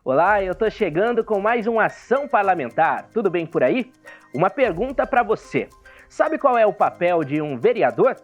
Olá, eu tô chegando com mais uma ação parlamentar. Tudo bem por aí? Uma pergunta para você. Sabe qual é o papel de um vereador?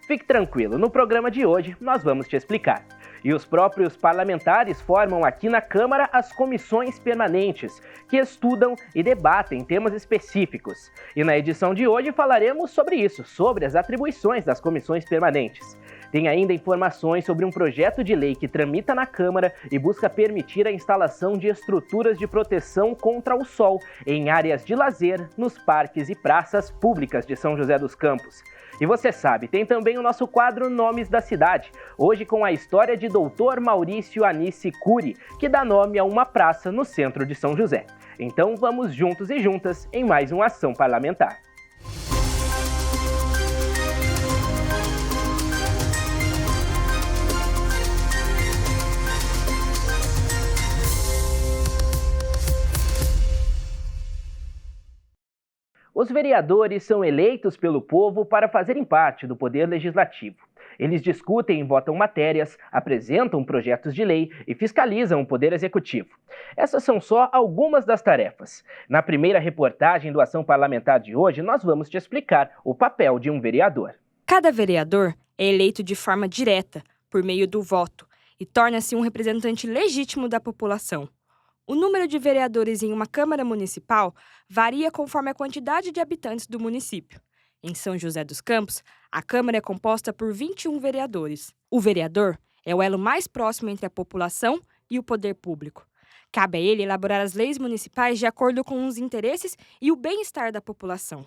Fique tranquilo, no programa de hoje nós vamos te explicar. E os próprios parlamentares formam aqui na Câmara as comissões permanentes, que estudam e debatem temas específicos. E na edição de hoje falaremos sobre isso, sobre as atribuições das comissões permanentes. Tem ainda informações sobre um projeto de lei que tramita na Câmara e busca permitir a instalação de estruturas de proteção contra o sol em áreas de lazer, nos parques e praças públicas de São José dos Campos. E você sabe, tem também o nosso quadro Nomes da Cidade, hoje com a história de Dr. Maurício Anice Cury, que dá nome a uma praça no centro de São José. Então vamos juntos e juntas em mais uma ação parlamentar. Os vereadores são eleitos pelo povo para fazerem parte do poder legislativo. Eles discutem e votam matérias, apresentam projetos de lei e fiscalizam o poder executivo. Essas são só algumas das tarefas. Na primeira reportagem do Ação Parlamentar de hoje, nós vamos te explicar o papel de um vereador. Cada vereador é eleito de forma direta, por meio do voto, e torna-se um representante legítimo da população. O número de vereadores em uma Câmara Municipal varia conforme a quantidade de habitantes do município. Em São José dos Campos, a Câmara é composta por 21 vereadores. O vereador é o elo mais próximo entre a população e o poder público. Cabe a ele elaborar as leis municipais de acordo com os interesses e o bem-estar da população.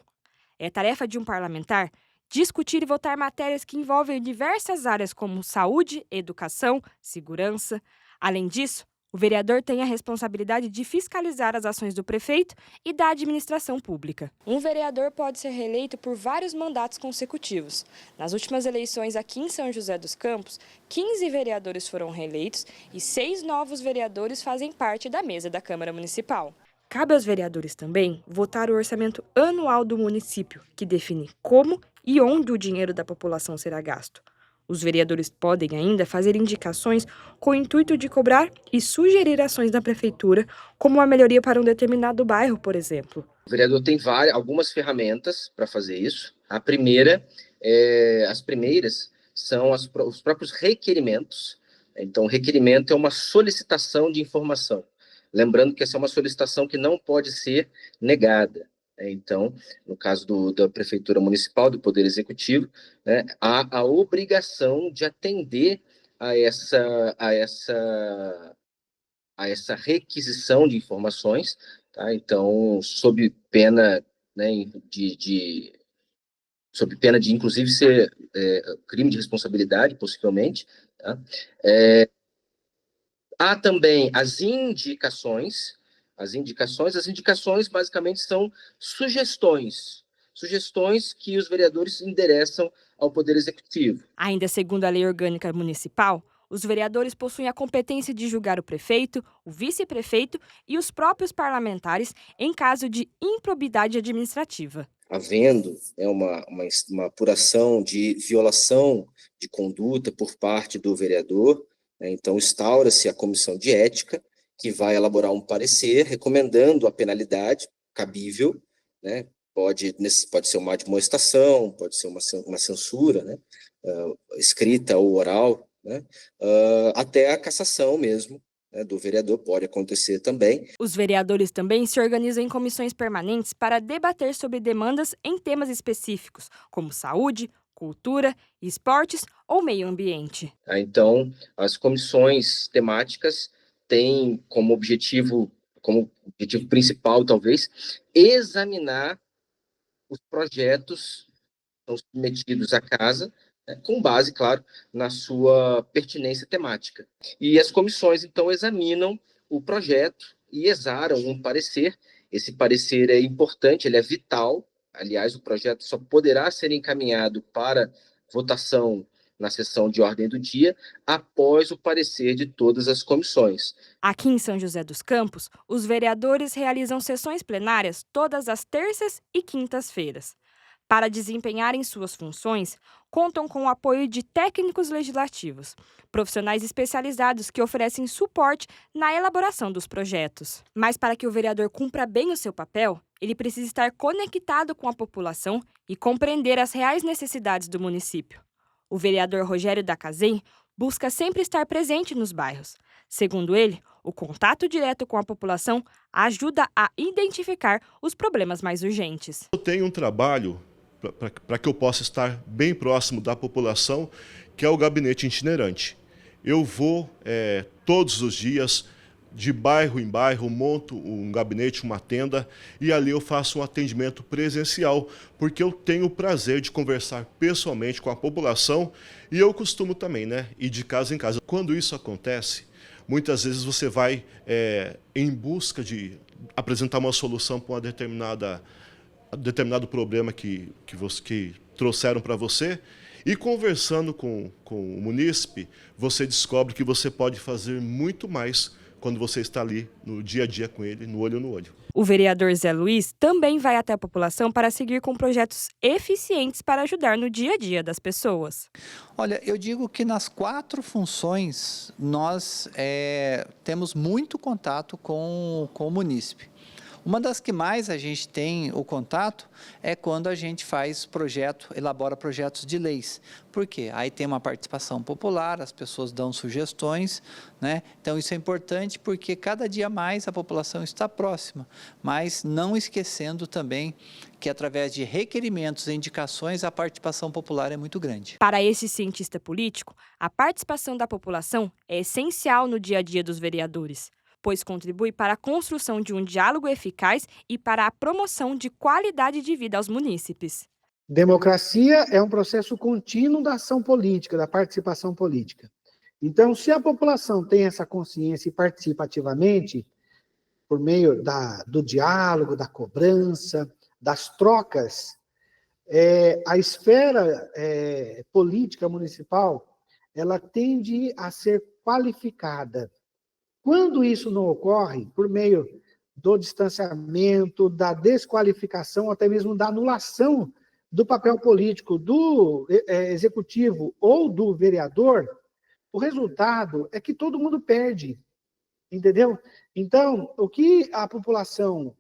É tarefa de um parlamentar discutir e votar matérias que envolvem diversas áreas como saúde, educação, segurança. Além disso, o vereador tem a responsabilidade de fiscalizar as ações do prefeito e da administração pública. Um vereador pode ser reeleito por vários mandatos consecutivos. Nas últimas eleições aqui em São José dos Campos, 15 vereadores foram reeleitos e 6 novos vereadores fazem parte da mesa da Câmara Municipal. Cabe aos vereadores também votar o orçamento anual do município, que define como e onde o dinheiro da população será gasto. Os vereadores podem ainda fazer indicações com o intuito de cobrar e sugerir ações da prefeitura, como a melhoria para um determinado bairro, por exemplo. O vereador tem algumas ferramentas para fazer isso. As primeiras são os próprios requerimentos. Então, o requerimento é uma solicitação de informação. Lembrando que essa é uma solicitação que não pode ser negada. Então, no caso da Prefeitura Municipal, do Poder Executivo, né, há a obrigação de atender a essa requisição de informações, tá? Então, sob pena, né, sob pena de inclusive ser crime de responsabilidade, possivelmente. Tá? Há também as indicações. As indicações basicamente são sugestões que os vereadores endereçam ao Poder Executivo. Ainda segundo a Lei Orgânica Municipal, os vereadores possuem a competência de julgar o prefeito, o vice-prefeito e os próprios parlamentares em caso de improbidade administrativa. Havendo uma apuração de violação de conduta por parte do vereador, né, então instaura-se a comissão de ética, que vai elaborar um parecer recomendando a penalidade cabível, né? Pode ser uma admoestação, pode ser uma censura, né? Escrita ou oral, né? Até a cassação mesmo, né, do vereador pode acontecer também. Os vereadores também se organizam em comissões permanentes para debater sobre demandas em temas específicos, como saúde, cultura, esportes ou meio ambiente. Então, as comissões temáticas têm como objetivo principal, talvez, examinar os projetos que são submetidos à casa, né, com base, claro, na sua pertinência temática. E as comissões, então, examinam o projeto e exaram um parecer. Esse parecer é importante, ele é vital. Aliás, o projeto só poderá ser encaminhado para votação na sessão de ordem do dia, após o parecer de todas as comissões. Aqui em São José dos Campos, os vereadores realizam sessões plenárias todas as terças e quintas-feiras. Para desempenharem suas funções, contam com o apoio de técnicos legislativos, profissionais especializados que oferecem suporte na elaboração dos projetos. Mas para que o vereador cumpra bem o seu papel, ele precisa estar conectado com a população e compreender as reais necessidades do município. O vereador Rogério Dacazem busca sempre estar presente nos bairros. Segundo ele, o contato direto com a população ajuda a identificar os problemas mais urgentes. Eu tenho um trabalho para que eu possa estar bem próximo da população, que é o gabinete itinerante. Eu vou todos os dias, de bairro em bairro, monto um gabinete, uma tenda, e ali eu faço um atendimento presencial, porque eu tenho o prazer de conversar pessoalmente com a população, e eu costumo também, ir de casa em casa. Quando isso acontece, muitas vezes você vai em busca de apresentar uma solução para determinado problema que trouxeram para você, e conversando com o munícipe, você descobre que você pode fazer muito mais quando você está ali no dia a dia com ele, no olho no olho. O vereador Zé Luiz também vai até a população para seguir com projetos eficientes para ajudar no dia a dia das pessoas. Olha, eu digo que nas 4 funções nós temos muito contato com o munícipe. Uma das que mais a gente tem o contato é quando a gente elabora projetos de leis. Por quê? Aí tem uma participação popular, as pessoas dão sugestões, né? Então isso é importante porque cada dia mais a população está próxima, mas não esquecendo também que através de requerimentos e indicações a participação popular é muito grande. Para esse cientista político, a participação da população é essencial no dia a dia dos vereadores, pois contribui para a construção de um diálogo eficaz e para a promoção de qualidade de vida aos munícipes. Democracia é um processo contínuo da ação política, da participação política. Então, se a população tem essa consciência e participa ativamente, por meio do diálogo, da cobrança, das trocas, a esfera política municipal, ela tende a ser qualificada. Quando isso não ocorre, por meio do distanciamento, da desqualificação, até mesmo da anulação do papel político do executivo ou do vereador, o resultado é que todo mundo perde, entendeu? Então, o que a população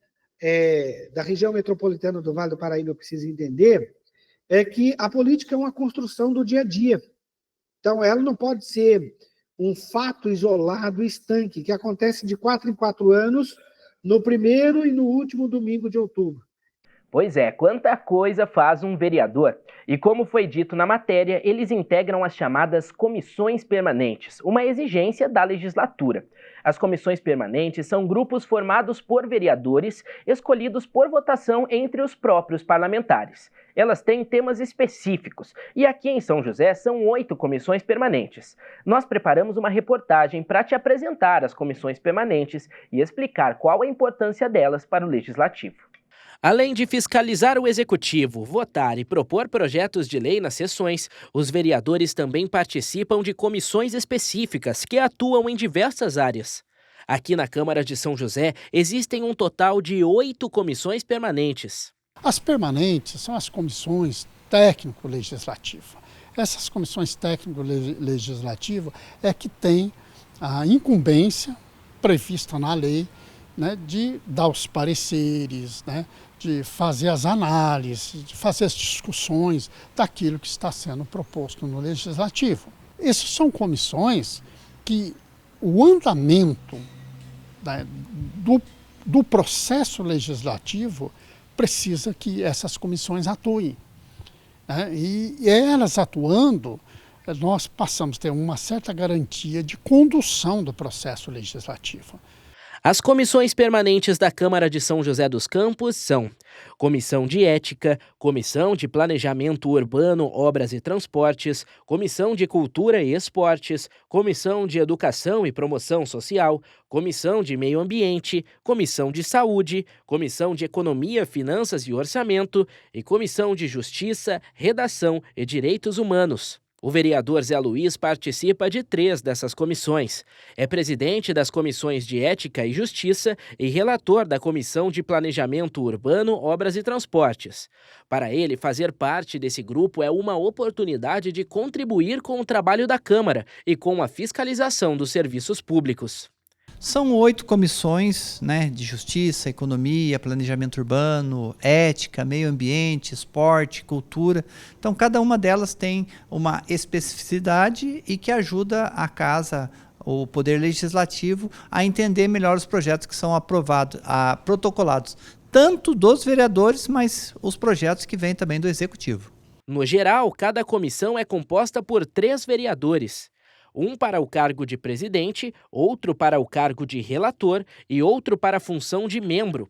da região metropolitana do Vale do Paraíba precisa entender é que a política é uma construção do dia a dia. Então, ela não pode ser um fato isolado, estanque, que acontece de 4 em 4 anos, no primeiro e no último domingo de outubro. Pois é, quanta coisa faz um vereador. E como foi dito na matéria, eles integram as chamadas comissões permanentes, uma exigência da legislatura. As comissões permanentes são grupos formados por vereadores, escolhidos por votação entre os próprios parlamentares. Elas têm temas específicos, e aqui em São José são 8 comissões permanentes. Nós preparamos uma reportagem para te apresentar as comissões permanentes e explicar qual a importância delas para o legislativo. Além de fiscalizar o executivo, votar e propor projetos de lei nas sessões, os vereadores também participam de comissões específicas que atuam em diversas áreas. Aqui na Câmara de São José existem um total de 8 comissões permanentes. As permanentes são as comissões técnico-legislativas. Essas comissões técnico-legislativas é que têm a incumbência prevista na lei, de dar os pareceres, de fazer as análises, de fazer as discussões daquilo que está sendo proposto no legislativo. Essas são comissões que o andamento do processo legislativo precisa que essas comissões atuem. E elas atuando, nós passamos a ter uma certa garantia de condução do processo legislativo. As comissões permanentes da Câmara de São José dos Campos são Comissão de Ética, Comissão de Planejamento Urbano, Obras e Transportes, Comissão de Cultura e Esportes, Comissão de Educação e Promoção Social, Comissão de Meio Ambiente, Comissão de Saúde, Comissão de Economia, Finanças e Orçamento e Comissão de Justiça, Redação e Direitos Humanos. O vereador Zé Luiz participa de 3 dessas comissões. É presidente das comissões de Ética e Justiça e relator da Comissão de Planejamento Urbano, Obras e Transportes. Para ele, fazer parte desse grupo é uma oportunidade de contribuir com o trabalho da Câmara e com a fiscalização dos serviços públicos. São 8 comissões, né, de justiça, economia, planejamento urbano, ética, meio ambiente, esporte, cultura. Então, cada uma delas tem uma especificidade e que ajuda a Casa, o Poder Legislativo, a entender melhor os projetos que são protocolados, tanto dos vereadores, mas os projetos que vêm também do Executivo. No geral, cada comissão é composta por 3 vereadores. Um para o cargo de presidente, outro para o cargo de relator e outro para a função de membro.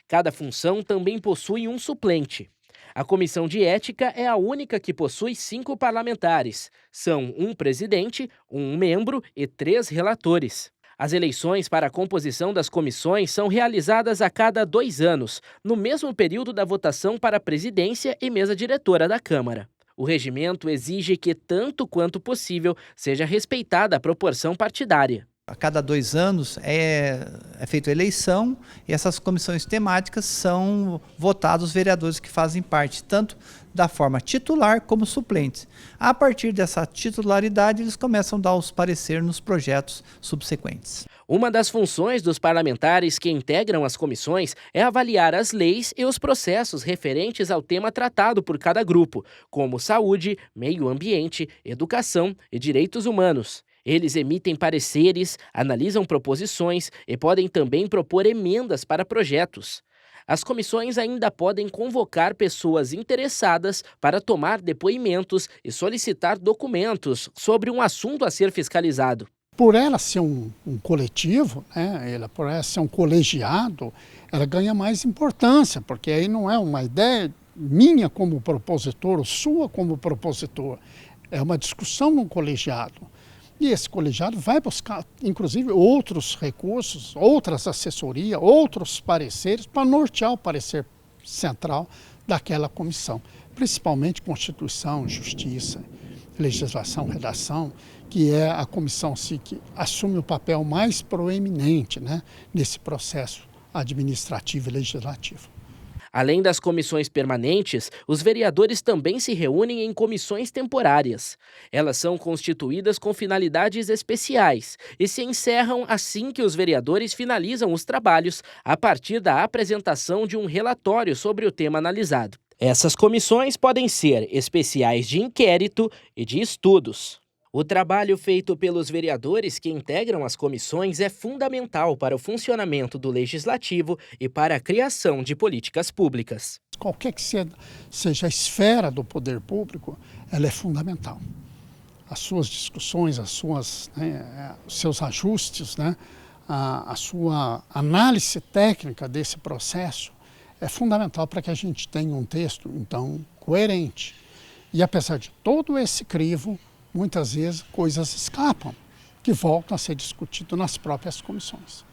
Cada função também possui um suplente. A Comissão de Ética é a única que possui 5 parlamentares. São um presidente, um membro e 3 relatores. As eleições para a composição das comissões são realizadas a cada 2 anos, no mesmo período da votação para a presidência e mesa diretora da Câmara. O regimento exige que, tanto quanto possível, seja respeitada a proporção partidária. A cada 2 anos é feita a eleição e essas comissões temáticas são votados os vereadores que fazem parte, tanto da forma titular como suplentes. A partir dessa titularidade, eles começam a dar os pareceres nos projetos subsequentes. Uma das funções dos parlamentares que integram as comissões é avaliar as leis e os processos referentes ao tema tratado por cada grupo, como saúde, meio ambiente, educação e direitos humanos. Eles emitem pareceres, analisam proposições e podem também propor emendas para projetos. As comissões ainda podem convocar pessoas interessadas para tomar depoimentos e solicitar documentos sobre um assunto a ser fiscalizado. Por ela ser um coletivo, né, por ela ser um colegiado, ela ganha mais importância, porque aí não é uma ideia minha como propositor ou sua como propositor, é uma discussão num colegiado. E esse colegiado vai buscar, inclusive, outros recursos, outras assessorias, outros pareceres para nortear o parecer central daquela comissão, principalmente Constituição, Justiça, Legislação, Redação, que é a comissão que assume o papel mais proeminente, né, nesse processo administrativo e legislativo. Além das comissões permanentes, os vereadores também se reúnem em comissões temporárias. Elas são constituídas com finalidades especiais e se encerram assim que os vereadores finalizam os trabalhos a partir da apresentação de um relatório sobre o tema analisado. Essas comissões podem ser especiais de inquérito e de estudos. O trabalho feito pelos vereadores que integram as comissões é fundamental para o funcionamento do Legislativo e para a criação de políticas públicas. Qualquer que seja a esfera do poder público, ela é fundamental. As suas discussões, os seus ajustes, né, a sua análise técnica desse processo é fundamental para que a gente tenha um texto, então, coerente. E apesar de todo esse crivo, muitas vezes coisas escapam, que voltam a ser discutidas nas próprias comissões.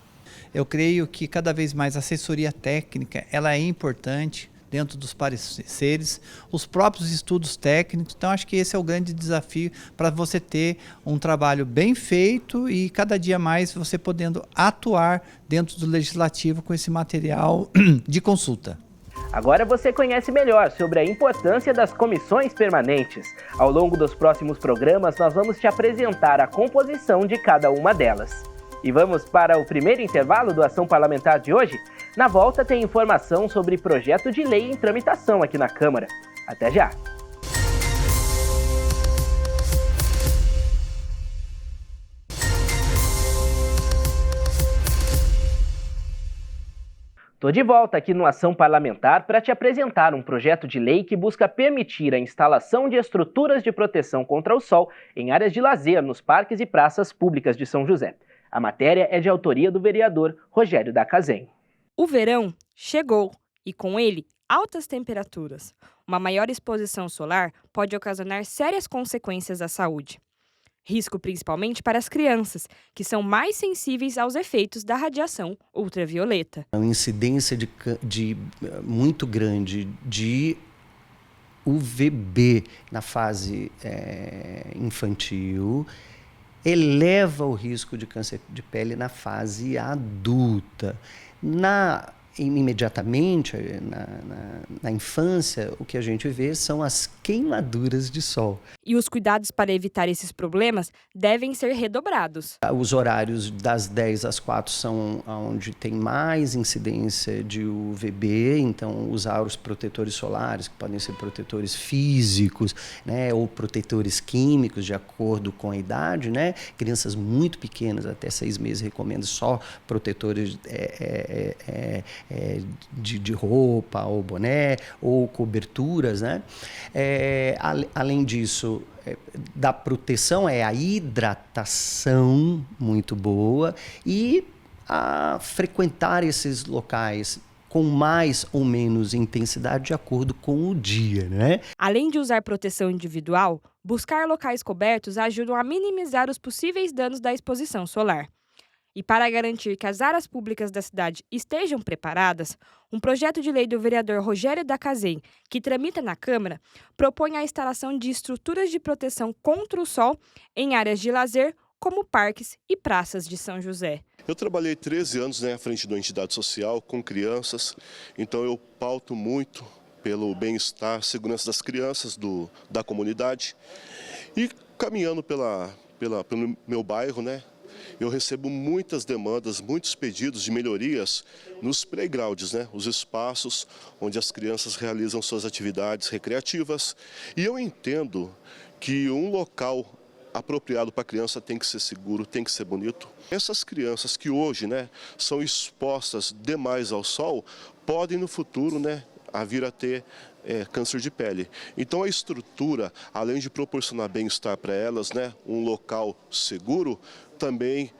Eu creio que cada vez mais a assessoria técnica ela é importante dentro dos pareceres, os próprios estudos técnicos. Então, acho que esse é o grande desafio para você ter um trabalho bem feito e cada dia mais você podendo atuar dentro do Legislativo com esse material de consulta. Agora você conhece melhor sobre a importância das comissões permanentes. Ao longo dos próximos programas, nós vamos te apresentar a composição de cada uma delas. E vamos para o primeiro intervalo do Ação Parlamentar de hoje? Na volta tem informação sobre projeto de lei em tramitação aqui na Câmara. Até já! Estou de volta aqui no Ação Parlamentar para te apresentar um projeto de lei que busca permitir a instalação de estruturas de proteção contra o sol em áreas de lazer nos parques e praças públicas de São José. A matéria é de autoria do vereador Rogério Dacazem. O verão chegou e, com ele, altas temperaturas. Uma maior exposição solar pode ocasionar sérias consequências à saúde. Risco principalmente para as crianças, que são mais sensíveis aos efeitos da radiação ultravioleta. A incidência muito grande de o VB na fase infantil eleva o risco de câncer de pele na fase adulta. Imediatamente, na infância, o que a gente vê são as queimaduras de sol. E os cuidados para evitar esses problemas devem ser redobrados. Os horários das 10 às 4 são onde tem mais incidência de UVB, então usar os protetores solares, que podem ser protetores físicos, né, ou protetores químicos, de acordo com a idade, né? Crianças muito pequenas, até 6 meses, recomendo só protetores de roupa, ou boné, ou coberturas, né? Além disso, da proteção é a hidratação muito boa e a frequentar esses locais com mais ou menos intensidade de acordo com o dia, né? Além de usar proteção individual, buscar locais cobertos ajuda a minimizar os possíveis danos da exposição solar. E para garantir que as áreas públicas da cidade estejam preparadas, um projeto de lei do vereador Rogério Dacazem, que tramita na Câmara, propõe a instalação de estruturas de proteção contra o sol em áreas de lazer, como parques e praças de São José. Eu trabalhei 13 anos à frente de uma entidade social com crianças, então eu pauto muito pelo bem-estar, segurança das crianças da comunidade. E caminhando pelo meu bairro, né? Eu recebo muitas demandas, muitos pedidos de melhorias nos playgrounds, né? Os espaços onde as crianças realizam suas atividades recreativas. E eu entendo que um local apropriado para a criança tem que ser seguro, tem que ser bonito. Essas crianças que hoje, né, são expostas demais ao sol, podem no futuro, né, vir a ter câncer de pele. Então a estrutura, além de proporcionar bem-estar para elas, né, um local seguro, também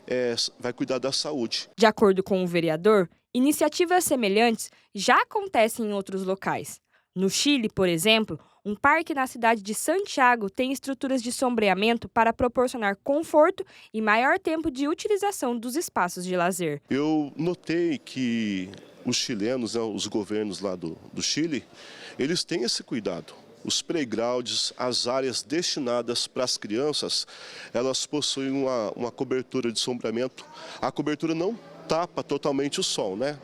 vai cuidar da saúde. De acordo com o vereador, iniciativas semelhantes já acontecem em outros locais. No Chile, por exemplo, um parque na cidade de Santiago tem estruturas de sombreamento para proporcionar conforto e maior tempo de utilização dos espaços de lazer. Eu notei que os chilenos, né, os governos lá do Chile, eles têm esse cuidado. Os playgrounds, as áreas destinadas para as crianças, elas possuem uma cobertura de sombreamento. A cobertura não tapa totalmente o sol, né?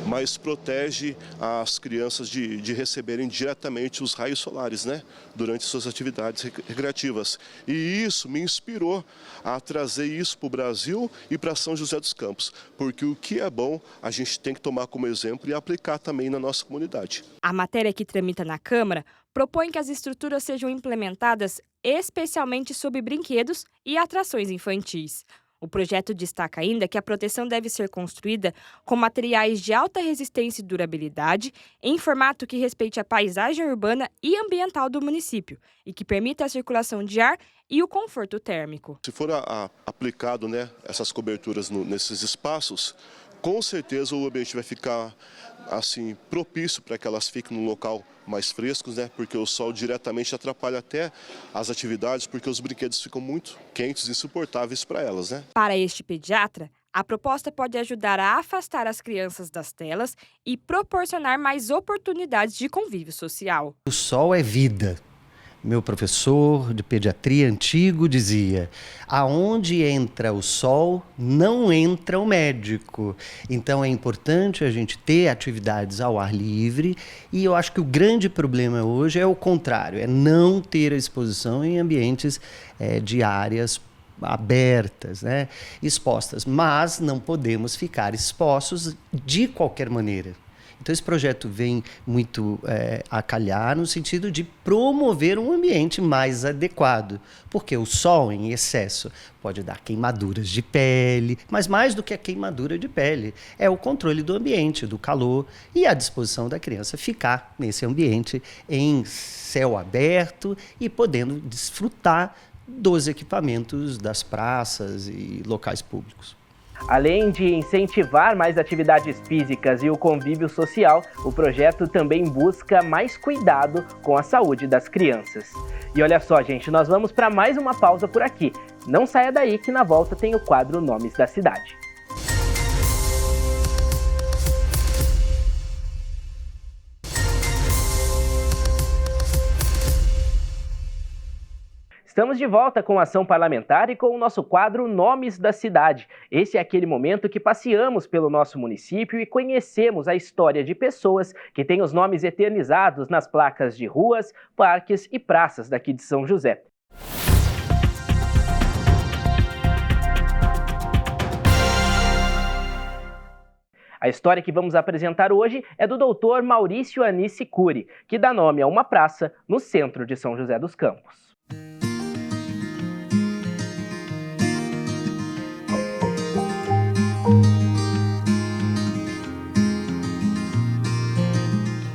Mas protege as crianças de receberem diretamente os raios solares, né, durante suas atividades recreativas. E isso me inspirou a trazer isso para o Brasil e para São José dos Campos, porque o que é bom a gente tem que tomar como exemplo e aplicar também na nossa comunidade. A matéria que tramita na Câmara propõe que as estruturas sejam implementadas especialmente sob brinquedos e atrações infantis. O projeto destaca ainda que a proteção deve ser construída com materiais de alta resistência e durabilidade, em formato que respeite a paisagem urbana e ambiental do município e que permita a circulação de ar e o conforto térmico. Se for aplicado, né, essas coberturas nesses espaços, com certeza o ambiente vai ficar assim propício para que elas fiquem num local mais frescos, né? Porque o sol diretamente atrapalha até as atividades, porque os brinquedos ficam muito quentes e insuportáveis para elas, né? Para este pediatra, a proposta pode ajudar a afastar as crianças das telas e proporcionar mais oportunidades de convívio social. O sol é vida. Meu professor de pediatria antigo dizia: aonde entra o sol, não entra o médico. Então é importante a gente ter atividades ao ar livre, e eu acho que o grande problema hoje é o contrário, é não ter a exposição em ambientes de áreas abertas, né, expostas. Mas não podemos ficar expostos de qualquer maneira. Então esse projeto vem muito a calhar no sentido de promover um ambiente mais adequado, porque o sol em excesso pode dar queimaduras de pele, mas mais do que a queimadura de pele, é o controle do ambiente, do calor e a disposição da criança ficar nesse ambiente em céu aberto e podendo desfrutar dos equipamentos das praças e locais públicos. Além de incentivar mais atividades físicas e o convívio social, o projeto também busca mais cuidado com a saúde das crianças. E olha só, gente, nós vamos para mais uma pausa por aqui. Não saia daí que na volta tem o quadro Nomes da Cidade. Estamos de volta com a Ação Parlamentar e com o nosso quadro Nomes da Cidade. Esse é aquele momento que passeamos pelo nosso município e conhecemos a história de pessoas que têm os nomes eternizados nas placas de ruas, parques e praças daqui de São José. A história que vamos apresentar hoje é do Dr. Maurício Anísio Cury, que dá nome a uma praça no centro de São José dos Campos.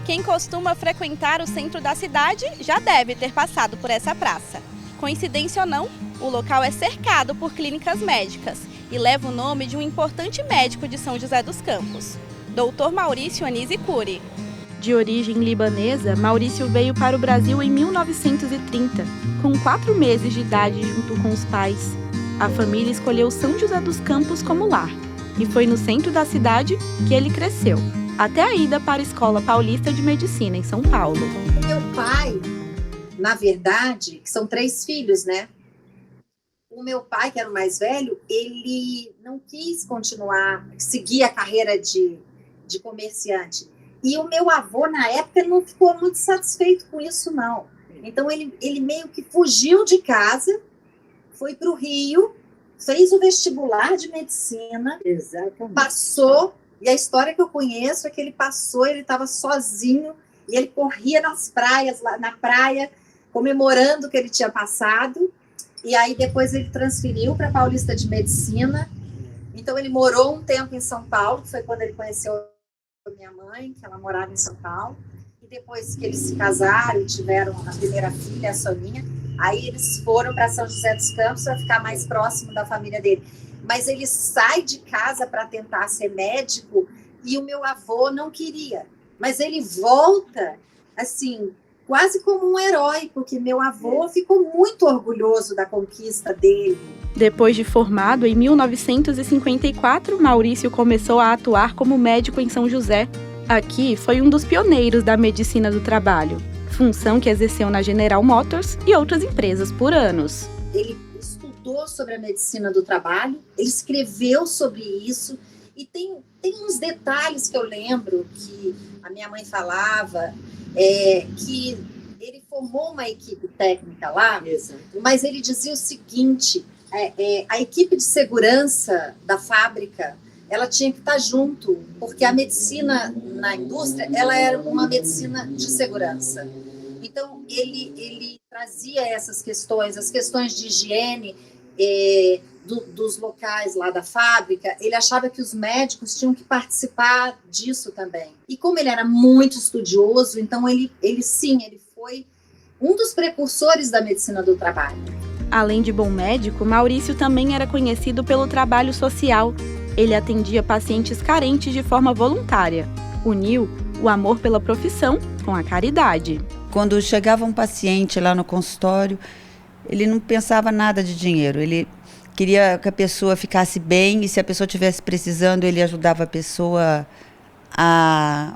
Quem costuma frequentar o centro da cidade já deve ter passado por essa praça. Coincidência ou não, o local é cercado por clínicas médicas e leva o nome de um importante médico de São José dos Campos, Dr. Maurício Anísio Cury. De origem libanesa, Maurício veio para o Brasil em 1930, com 4 meses de idade junto com os pais. A família escolheu São José dos Campos como lar, e foi no centro da cidade que ele cresceu, até a ida para a Escola Paulista de Medicina, em São Paulo. Meu pai, na verdade, que são 3 filhos, né? O meu pai, que era o mais velho, ele não quis continuar, seguir a carreira de comerciante. E o meu avô, na época, não ficou muito satisfeito com isso, não. Então, ele meio que fugiu de casa, foi para o Rio, fez o vestibular de medicina, passou. E a história que eu conheço é que ele passou, ele estava sozinho, e ele corria nas praias, lá na praia, comemorando que ele tinha passado. E aí depois ele transferiu para a Paulista de Medicina. Então ele morou um tempo em São Paulo, que foi quando ele conheceu a minha mãe, que ela morava em São Paulo. E depois que eles se casaram e tiveram a primeira filha, a Soninha, aí eles foram para São José dos Campos para ficar mais próximo da família dele. Mas ele sai de casa para tentar ser médico e o meu avô não queria. Mas ele volta, assim, quase como um herói, porque meu avô ficou muito orgulhoso da conquista dele. Depois de formado, em 1954, Maurício começou a atuar como médico em São José. Aqui foi um dos pioneiros da medicina do trabalho, função que exerceu na General Motors e outras empresas por anos. Ele estudou sobre a medicina do trabalho, ele escreveu sobre isso, e tem uns detalhes que eu lembro que a minha mãe falava, que ele formou uma equipe técnica lá, mas ele dizia o seguinte, a equipe de segurança da fábrica, ela tinha que estar junto, porque a medicina na indústria, ela era uma medicina de segurança. Então, ele trazia essas questões, as questões de higiene dos locais lá da fábrica. Ele achava que os médicos tinham que participar disso também. E como ele era muito estudioso, então ele foi um dos precursores da medicina do trabalho. Além de bom médico, Maurício também era conhecido pelo trabalho social. Ele atendia pacientes carentes de forma voluntária. Uniu o amor pela profissão com a caridade. Quando chegava um paciente lá no consultório, ele não pensava nada de dinheiro. Ele queria que a pessoa ficasse bem e se a pessoa estivesse precisando, ele ajudava a pessoa a...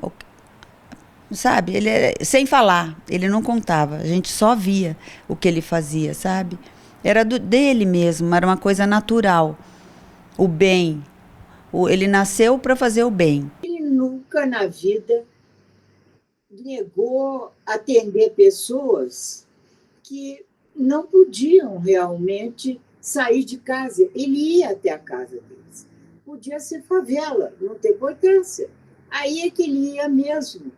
Sabe? Ele era, sem falar, ele não contava. A gente só via o que ele fazia, sabe? Era dele mesmo, era uma coisa natural. O bem. Ele nasceu para fazer o bem. Ele nunca na vida negou atender pessoas que não podiam realmente sair de casa. Ele ia até a casa deles. Podia ser favela, não tem importância. Aí é que ele ia mesmo.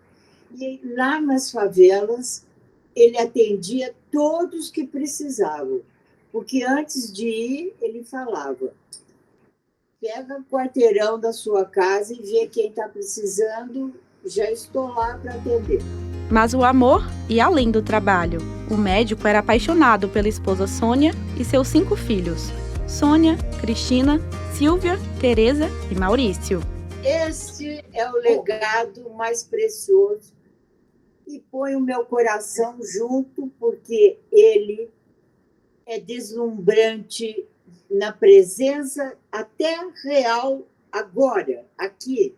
E lá nas favelas, ele atendia todos que precisavam. Porque antes de ir, ele falava: pega o quarteirão da sua casa e vê quem está precisando, já estou lá para atender. Mas o amor ia além do trabalho. O médico era apaixonado pela esposa Sônia e seus 5 filhos: Sônia, Cristina, Silvia, Tereza e Maurício. Este é o legado mais precioso e põe o meu coração junto, porque ele é deslumbrante na presença até real agora, aqui,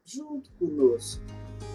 junto conosco.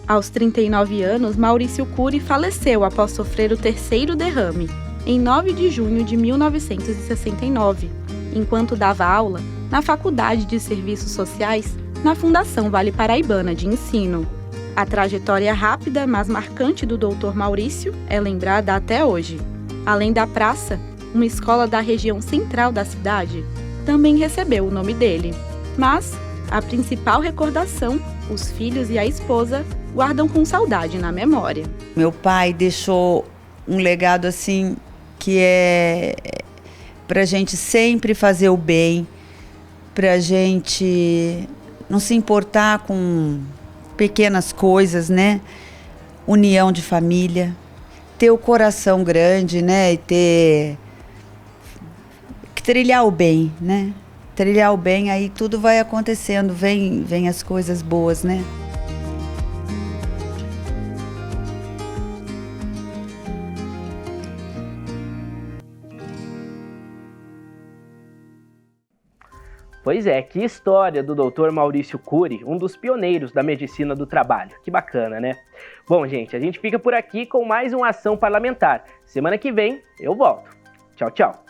Aos 39 anos, Maurício Cury faleceu após sofrer o 3º derrame. em 9 de junho de 1969, enquanto dava aula na Faculdade de Serviços Sociais na Fundação Vale Paraibana de Ensino. A trajetória rápida, mas marcante do Dr. Maurício é lembrada até hoje. Além da praça, uma escola da região central da cidade também recebeu o nome dele. Mas a principal recordação, os filhos e a esposa guardam com saudade na memória. Meu pai deixou um legado assim que é pra gente sempre fazer o bem, pra gente não se importar com pequenas coisas, né? União de família, ter o coração grande, né? E trilhar o bem, né? Trilhar o bem, aí tudo vai acontecendo, vem as coisas boas, né? Pois é, que história do Dr. Maurício Cury, um dos pioneiros da medicina do trabalho. Que bacana, né? Bom, gente, a gente fica por aqui com mais uma Ação Parlamentar. Semana que vem eu volto. Tchau, tchau.